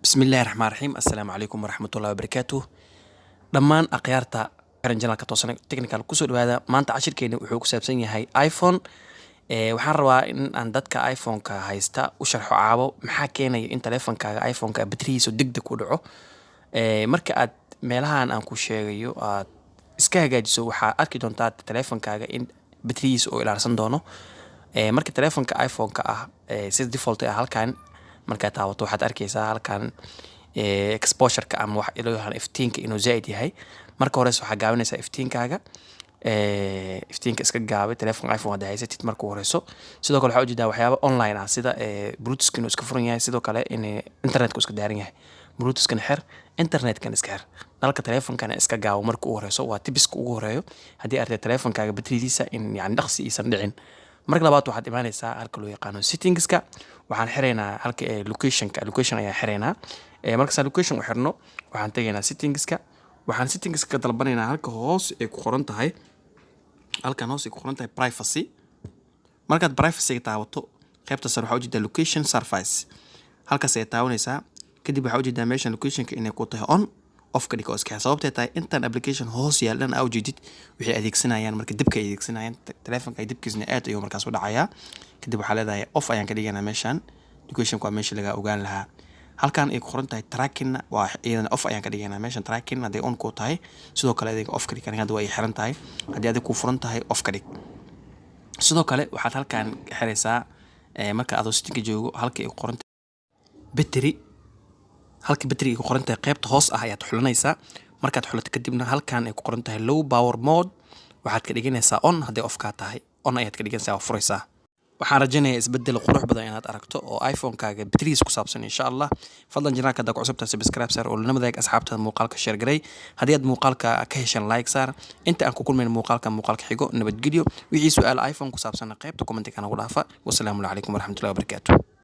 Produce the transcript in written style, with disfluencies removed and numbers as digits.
بسم الله الرحمن الرحيم. السلام عليكم ورحمة الله وبركاته. دمان أقيارتا كرن جنال كتوصل تكنيكال كسر هذا ما أنت عشر كينو وحوك سابسين هاي آيفون. وحروا إن عندك آيفون كهايستا وشرحوا عابو محاكينا إن تلفون كآيفون كبتريس ودقدق ودعو مركات ميلها أن أنكو شيء إسكاه جالسوا وح أكيد أنت تلفون إن بتريس أو إلى رسم دونه مركت تلفون كآيفون سيس ديفولت هالكان markaad taawato waxaad arkaysaa halkan exposure-ka ama wax ilo yahay iftiinka inuu zaid yahay marka hore waxa gaabinaysaa iftiinka iska gaabay telefoon iPhone hada haysatid marka horeyso sidoo kale waxa u jeedaa waxyaabo online ah sida Bluetooth inuu iska furan yahay sidoo kale in internet-ku iska daaran yahay Bluetooth kan xir internet-kan iska xir dalka telefoon-kana iska gaabo marka uu horeyso waa tibiska ugu horeeyo hadii aad telefoon-kaaga bateridiisa in yani dhaqsi isan dhicin marka labaad waxaad imaanaysaa halka loo yaqaan settingska waxaan xireynaa halka location ayaa xireynaa marka location u xirno waxaan tageynaa settingska waxaan settingska ka dalbanaynaa halka hoos ay ku qoran tahay halkan hoos ay ku qoran tahay privacy markaad privacy taawato qaybta sare waxa u jeedaa location service halkaas ay taawanaysaa kadib waxa u jeedaa meesha locationka inay ku tahay on off ka dhigo iska sababtay tahay intan application hoos yaalan aw jeedid wixii adeegsanayaan marka dibka ay adeegsanayaan telefoonka ay dibkiisna aad ayuu markaas u dhacayaa kadib waxa leedahay off ayaan ka dhiganaa meeshan location waa meesha laga ogaan lahaa halkan ay ku qoran tahay tracking waa iyadana off ayaan ka dhiganaa meeshan tracking haday on ku tahay sidoo kale adiga off ka dhig hadda way xiran tahay hadii adiga ku furan tahay off ka dhig sidoo kale waxaad halkan xiraysaa marka aad setting joogo halka ay ku qoran tahay battery halka battery ku qoran tahay qaybta hoos ah ayaad xulanaysaa markaad xulato kadibna halkan ay ku qoran tahay low power mode waxaad ka dhiganaysaa on haday off ka tahay on ayaad ka dhiganaysaa oo furaysaa waxaan rajaynayaa isbedel qurux badan inaad aragto oo iPhone-kaaga batteries ku saabsan insha Allah fadlan janaalka ku cusubtaa subscribe sar oo la nabadaag asxaabtada muuqaalka share garay hadii aad muuqaalka ka heshan like sar inta aan ku kulmayno muuqaalka xigo nabadgelyo wixii su'aal iPhone ku saabsan qaybta comment-ka nagu dhaafa wassalaamu alaykum warahmatullahi wabarakatuh